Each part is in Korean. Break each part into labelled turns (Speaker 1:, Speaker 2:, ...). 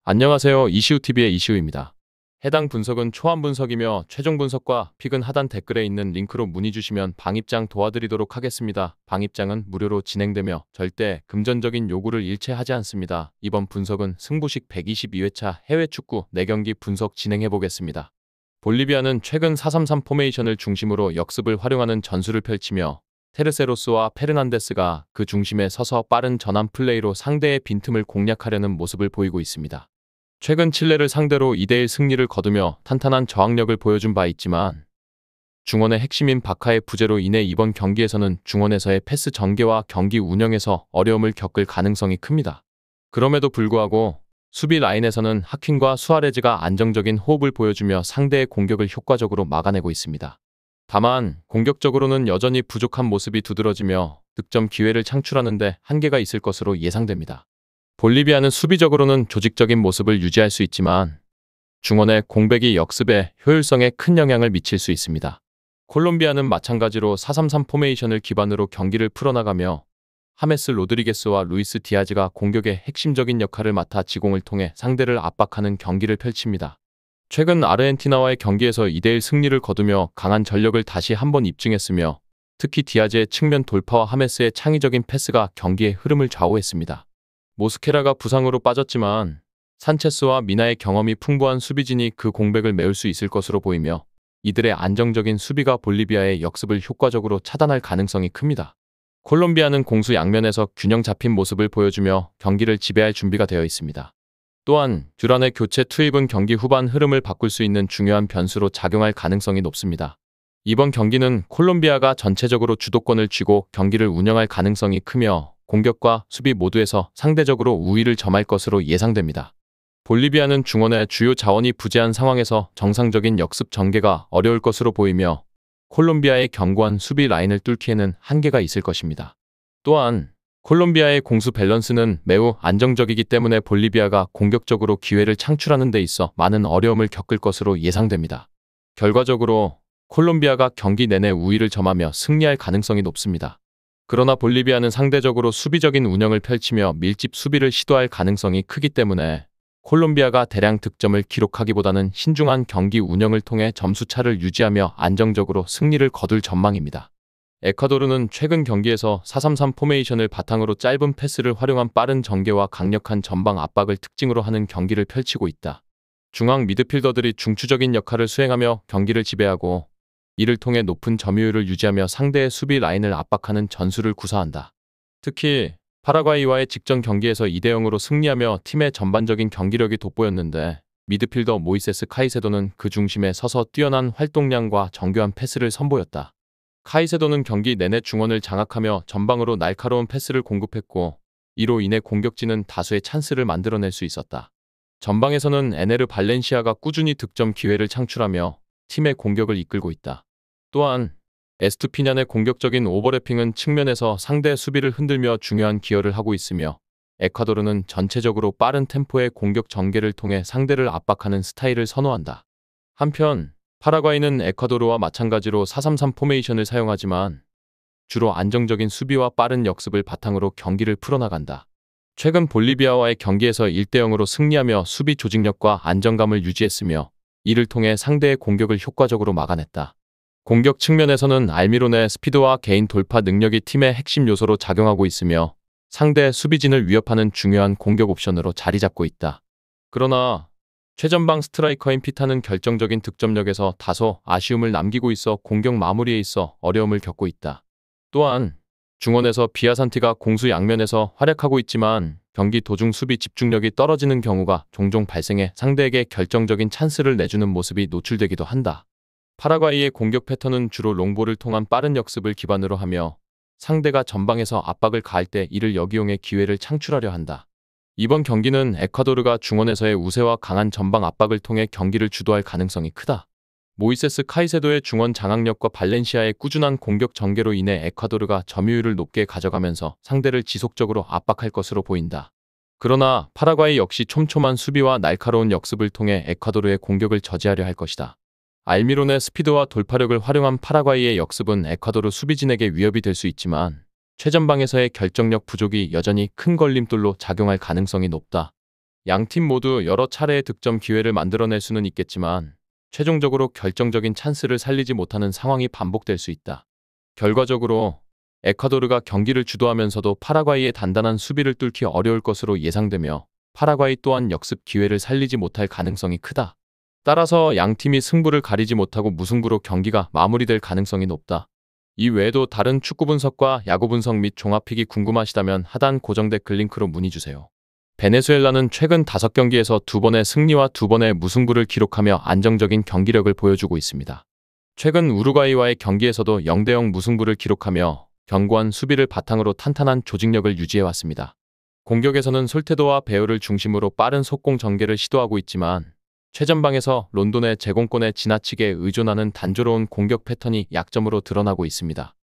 Speaker 1: 안녕하세요. 이시우TV의 이시우입니다. 해당 분석은 초안 분석이며 최종 분석과 픽은 하단 댓글에 있는 링크로 문의 주시면 방입장 도와드리도록 하겠습니다. 방입장은 무료로 진행되며 절대 금전적인 요구를 일체하지 않습니다. 이번 분석은 승부식 122회차 해외 축구 4경기 분석 진행해 보겠습니다. 볼리비아는 최근 4-3-3 포메이션을 중심으로 역습을 활용하는 전술을 펼치며 테르세로스와 페르난데스가 그 중심에 서서 빠른 전환 플레이로 상대의 빈틈을 공략하려는 모습을 보이고 있습니다. 최근 칠레를 상대로 2대1 승리를 거두며 탄탄한 저항력을 보여준 바 있지만 중원의 핵심인 바카의 부재로 인해 이번 경기에서는 중원에서의 패스 전개와 경기 운영에서 어려움을 겪을 가능성이 큽니다. 그럼에도 불구하고 수비 라인에서는 하킨과 수아레즈가 안정적인 호흡을 보여주며 상대의 공격을 효과적으로 막아내고 있습니다. 다만 공격적으로는 여전히 부족한 모습이 두드러지며 득점 기회를 창출하는 데 한계가 있을 것으로 예상됩니다. 볼리비아는 수비적으로는 조직적인 모습을 유지할 수 있지만 중원의 공백이 역습의 효율성에 큰 영향을 미칠 수 있습니다. 콜롬비아는 마찬가지로 4-3-3 포메이션을 기반으로 경기를 풀어나가며 하메스 로드리게스와 루이스 디아즈가 공격의 핵심적인 역할을 맡아 지공을 통해 상대를 압박하는 경기를 펼칩니다. 최근 아르헨티나와의 경기에서 2대1 승리를 거두며 강한 전력을 다시 한번 입증했으며 특히 디아즈의 측면 돌파와 하메스의 창의적인 패스가 경기의 흐름을 좌우했습니다. 모스케라가 부상으로 빠졌지만 산체스와 미나의 경험이 풍부한 수비진이 그 공백을 메울 수 있을 것으로 보이며 이들의 안정적인 수비가 볼리비아의 역습을 효과적으로 차단할 가능성이 큽니다. 콜롬비아는 공수 양면에서 균형 잡힌 모습을 보여주며 경기를 지배할 준비가 되어 있습니다. 또한 듀란의 교체 투입은 경기 후반 흐름을 바꿀 수 있는 중요한 변수로 작용할 가능성이 높습니다. 이번 경기는 콜롬비아가 전체적으로 주도권을 쥐고 경기를 운영할 가능성이 크며 공격과 수비 모두에서 상대적으로 우위를 점할 것으로 예상됩니다. 볼리비아는 중원의 주요 자원이 부재한 상황에서 정상적인 역습 전개가 어려울 것으로 보이며 콜롬비아의 견고한 수비 라인을 뚫기에는 한계가 있을 것입니다. 또한 콜롬비아의 공수 밸런스는 매우 안정적이기 때문에 볼리비아가 공격적으로 기회를 창출하는 데 있어 많은 어려움을 겪을 것으로 예상됩니다. 결과적으로 콜롬비아가 경기 내내 우위를 점하며 승리할 가능성이 높습니다. 그러나 볼리비아는 상대적으로 수비적인 운영을 펼치며 밀집 수비를 시도할 가능성이 크기 때문에 콜롬비아가 대량 득점을 기록하기보다는 신중한 경기 운영을 통해 점수차를 유지하며 안정적으로 승리를 거둘 전망입니다. 에콰도르는 최근 경기에서 4-3-3 포메이션을 바탕으로 짧은 패스를 활용한 빠른 전개와 강력한 전방 압박을 특징으로 하는 경기를 펼치고 있다. 중앙 미드필더들이 중추적인 역할을 수행하며 경기를 지배하고 이를 통해 높은 점유율을 유지하며 상대의 수비 라인을 압박하는 전술을 구사한다. 특히 파라과이와의 직전 경기에서 2대0으로 승리하며 팀의 전반적인 경기력이 돋보였는데 미드필더 모이세스 카이세도는 그 중심에 서서 뛰어난 활동량과 정교한 패스를 선보였다. 카이세도는 경기 내내 중원을 장악하며 전방으로 날카로운 패스를 공급했고 이로 인해 공격진은 다수의 찬스를 만들어낼 수 있었다. 전방에서는 에네르 발렌시아가 꾸준히 득점 기회를 창출하며 팀의 공격을 이끌고 있다. 또한 에스투피냔의 공격적인 오버래핑은 측면에서 상대 수비를 흔들며 중요한 기여를 하고 있으며 에콰도르는 전체적으로 빠른 템포의 공격 전개를 통해 상대를 압박하는 스타일을 선호한다. 한편 파라과이는 에콰도르와 마찬가지로 4-3-3 포메이션을 사용하지만 주로 안정적인 수비와 빠른 역습을 바탕으로 경기를 풀어나간다. 최근 볼리비아와의 경기에서 1대0으로 승리하며 수비 조직력과 안정감을 유지했으며 이를 통해 상대의 공격을 효과적으로 막아냈다. 공격 측면에서는 알미론의 스피드와 개인 돌파 능력이 팀의 핵심 요소로 작용하고 있으며 상대 수비진을 위협하는 중요한 공격 옵션으로 자리 잡고 있다. 그러나 최전방 스트라이커인 피타는 결정적인 득점력에서 다소 아쉬움을 남기고 있어 공격 마무리에 있어 어려움을 겪고 있다. 또한 중원에서 비아산티가 공수 양면에서 활약하고 있지만 경기 도중 수비 집중력이 떨어지는 경우가 종종 발생해 상대에게 결정적인 찬스를 내주는 모습이 노출되기도 한다. 파라과이의 공격 패턴은 주로 롱볼을 통한 빠른 역습을 기반으로 하며 상대가 전방에서 압박을 가할 때 이를 역이용해 기회를 창출하려 한다. 이번 경기는 에콰도르가 중원에서의 우세와 강한 전방 압박을 통해 경기를 주도할 가능성이 크다. 모이세스 카이세도의 중원 장악력과 발렌시아의 꾸준한 공격 전개로 인해 에콰도르가 점유율을 높게 가져가면서 상대를 지속적으로 압박할 것으로 보인다. 그러나 파라과이 역시 촘촘한 수비와 날카로운 역습을 통해 에콰도르의 공격을 저지하려 할 것이다. 알미론의 스피드와 돌파력을 활용한 파라과이의 역습은 에콰도르 수비진에게 위협이 될 수 있지만 최전방에서의 결정력 부족이 여전히 큰 걸림돌로 작용할 가능성이 높다. 양팀 모두 여러 차례의 득점 기회를 만들어낼 수는 있겠지만 최종적으로 결정적인 찬스를 살리지 못하는 상황이 반복될 수 있다. 결과적으로 에콰도르가 경기를 주도하면서도 파라과이의 단단한 수비를 뚫기 어려울 것으로 예상되며 파라과이 또한 역습 기회를 살리지 못할 가능성이 크다. 따라서 양팀이 승부를 가리지 못하고 무승부로 경기가 마무리될 가능성이 높다. 이 외에도 다른 축구 분석과 야구 분석 및 종합픽이 궁금하시다면 하단 고정 댓글 링크로 문의주세요. 베네수엘라는 최근 5경기에서 2번의 승리와 2번의 무승부를 기록하며 안정적인 경기력을 보여주고 있습니다. 최근 우루과이와의 경기에서도 0대0 무승부를 기록하며 견고한 수비를 바탕으로 탄탄한 조직력을 유지해왔습니다. 공격에서는 솔테도와 베어를 중심으로 빠른 속공 전개를 시도하고 있지만 최전방에서 론돈의 제공권에 지나치게 의존하는 단조로운 공격 패턴이 약점으로 드러나고 있습니다.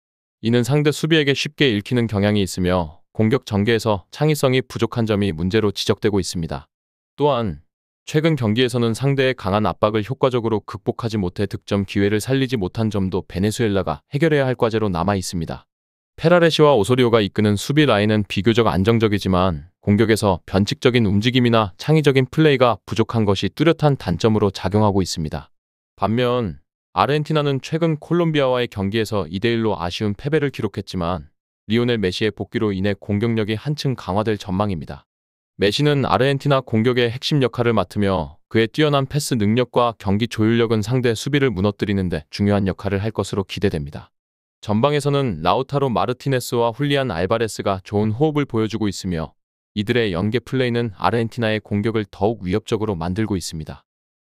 Speaker 1: 이는 상대 수비에게 쉽게 읽히는 경향이 있으며 공격 전개에서 창의성이 부족한 점이 문제로 지적되고 있습니다. 또한 최근 경기에서는 상대의 강한 압박을 효과적으로 극복하지 못해 득점 기회를 살리지 못한 점도 베네수엘라가 해결해야 할 과제로 남아 있습니다. 페라레시와 오소리오가 이끄는 수비 라인은 비교적 안정적이지만 공격에서 변칙적인 움직임이나 창의적인 플레이가 부족한 것이 뚜렷한 단점으로 작용하고 있습니다. 반면 아르헨티나는 최근 콜롬비아와의 경기에서 2대1로 아쉬운 패배를 기록했지만 리오넬 메시의 복귀로 인해 공격력이 한층 강화될 전망입니다. 메시는 아르헨티나 공격의 핵심 역할을 맡으며 그의 뛰어난 패스 능력과 경기 조율력은 상대 수비를 무너뜨리는 데 중요한 역할을 할 것으로 기대됩니다. 전방에서는 라우타로 마르티네스와 훌리안 알바레스가 좋은 호흡을 보여주고 있으며 이들의 연계 플레이는 아르헨티나의 공격을 더욱 위협적으로 만들고 있습니다.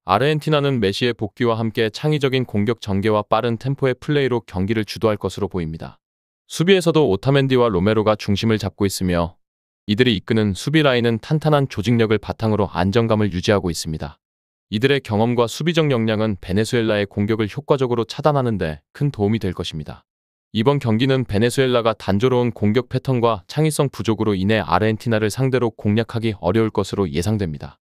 Speaker 1: 아르헨티나는 메시의 복귀와 함께 창의적인 공격 전개와 빠른 템포의 플레이로 경기를 주도할 것으로 보입니다. 수비에서도 오타멘디와 로메로가 중심을 잡고 있으며 이들이 이끄는 수비 라인은 탄탄한 조직력을 바탕으로 안정감을 유지하고 있습니다. 이들의 경험과 수비적 역량은 베네수엘라의 공격을 효과적으로 차단하는 데 큰 도움이 될 것입니다. 이번 경기는 베네수엘라가 단조로운 공격 패턴과 창의성 부족으로 인해 아르헨티나를 상대로 공략하기 어려울 것으로 예상됩니다.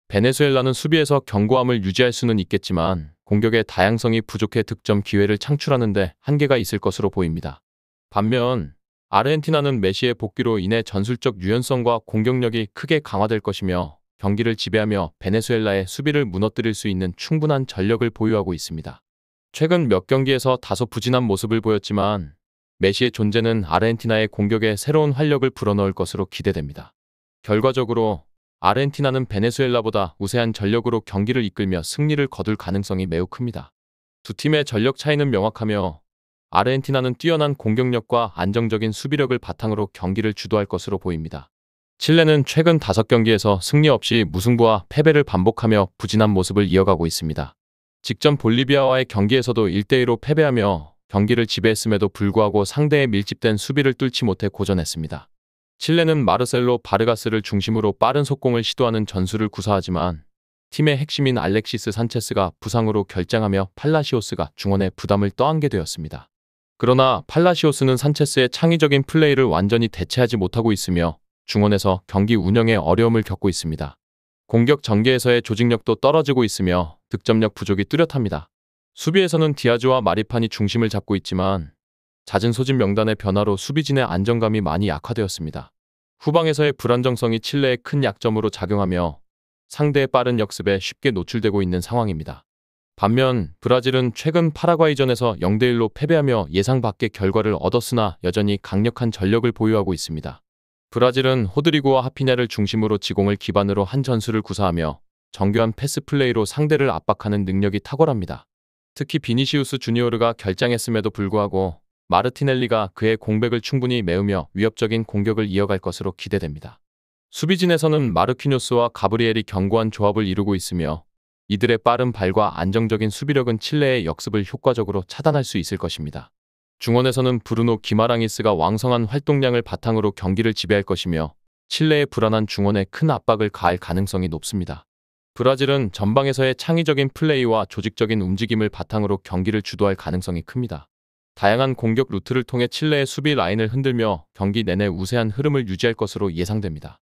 Speaker 1: 베네수엘라는 수비에서 견고함을 유지할 수는 있겠지만 공격의 다양성이 부족해 득점 기회를 창출하는 데 한계가 있을 것으로 보입니다. 반면 아르헨티나는 메시의 복귀로 인해 전술적 유연성과 공격력이 크게 강화될 것이며 경기를 지배하며 베네수엘라의 수비를 무너뜨릴 수 있는 충분한 전력을 보유하고 있습니다. 최근 몇 경기에서 다소 부진한 모습을 보였지만 메시의 존재는 아르헨티나의 공격에 새로운 활력을 불어넣을 것으로 기대됩니다. 결과적으로 아르헨티나는 베네수엘라보다 우세한 전력으로 경기를 이끌며 승리를 거둘 가능성이 매우 큽니다. 두 팀의 전력 차이는 명확하며 아르헨티나는 뛰어난 공격력과 안정적인 수비력을 바탕으로 경기를 주도할 것으로 보입니다. 칠레는 최근 5경기에서 승리 없이 무승부와 패배를 반복하며 부진한 모습을 이어가고 있습니다. 직전 볼리비아와의 경기에서도 1대1로 패배하며 경기를 지배했음에도 불구하고 상대의 밀집된 수비를 뚫지 못해 고전했습니다. 칠레는 마르셀로 바르가스를 중심으로 빠른 속공을 시도하는 전술을 구사하지만 팀의 핵심인 알렉시스 산체스가 부상으로 결장하며 팔라시오스가 중원에 부담을 떠안게 되었습니다. 그러나 팔라시오스는 산체스의 창의적인 플레이를 완전히 대체하지 못하고 있으며 중원에서 경기 운영에 어려움을 겪고 있습니다. 공격 전개에서의 조직력도 떨어지고 있으며 득점력 부족이 뚜렷합니다. 수비에서는 디아즈와 마리판이 중심을 잡고 있지만 잦은 소집 명단의 변화로 수비진의 안정감이 많이 약화되었습니다. 후방에서의 불안정성이 칠레의 큰 약점으로 작용하며 상대의 빠른 역습에 쉽게 노출되고 있는 상황입니다. 반면 브라질은 최근 파라과이전에서 0대1로 패배하며 예상 밖의 결과를 얻었으나 여전히 강력한 전력을 보유하고 있습니다. 브라질은 호드리고와 하피냐를 중심으로 지공을 기반으로 한 전술을 구사하며 정교한 패스 플레이로 상대를 압박하는 능력이 탁월합니다. 특히 비니시우스 주니오르가 결장했음에도 불구하고 마르티넬리가 그의 공백을 충분히 메우며 위협적인 공격을 이어갈 것으로 기대됩니다. 수비진에서는 마르퀴뇨스와 가브리엘이 견고한 조합을 이루고 있으며 이들의 빠른 발과 안정적인 수비력은 칠레의 역습을 효과적으로 차단할 수 있을 것입니다. 중원에서는 브루노 기마랑이스가 왕성한 활동량을 바탕으로 경기를 지배할 것이며 칠레의 불안한 중원에 큰 압박을 가할 가능성이 높습니다. 브라질은 전방에서의 창의적인 플레이와 조직적인 움직임을 바탕으로 경기를 주도할 가능성이 큽니다. 다양한 공격 루트를 통해 칠레의 수비 라인을 흔들며 경기 내내 우세한 흐름을 유지할 것으로 예상됩니다.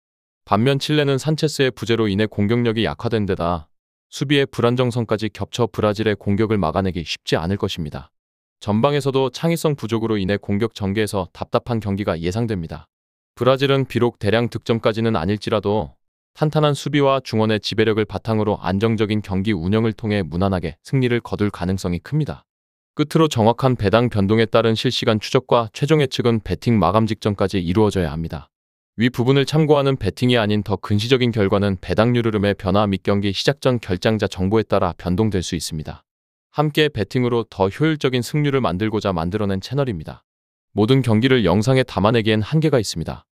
Speaker 1: 반면 칠레는 산체스의 부재로 인해 공격력이 약화된 데다 수비의 불안정성까지 겹쳐 브라질의 공격을 막아내기 쉽지 않을 것입니다. 전방에서도 창의성 부족으로 인해 공격 전개에서 답답한 경기가 예상됩니다. 브라질은 비록 대량 득점까지는 아닐지라도 탄탄한 수비와 중원의 지배력을 바탕으로 안정적인 경기 운영을 통해 무난하게 승리를 거둘 가능성이 큽니다. 끝으로 정확한 배당 변동에 따른 실시간 추적과 최종 예측은 배팅 마감 직전까지 이루어져야 합니다. 위 부분을 참고하는 배팅이 아닌 더 근시적인 결과는 배당률 흐름의 변화 및 경기 시작 전 결장자 정보에 따라 변동될 수 있습니다. 함께 배팅으로 더 효율적인 승률을 만들고자 만들어낸 채널입니다. 모든 경기를 영상에 담아내기엔 한계가 있습니다.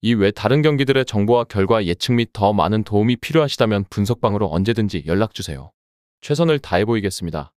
Speaker 1: 이외 다른 경기들의 정보와 결과 예측 및 더 많은 도움이 필요하시다면 분석방으로 언제든지 연락주세요. 최선을 다해 보이겠습니다.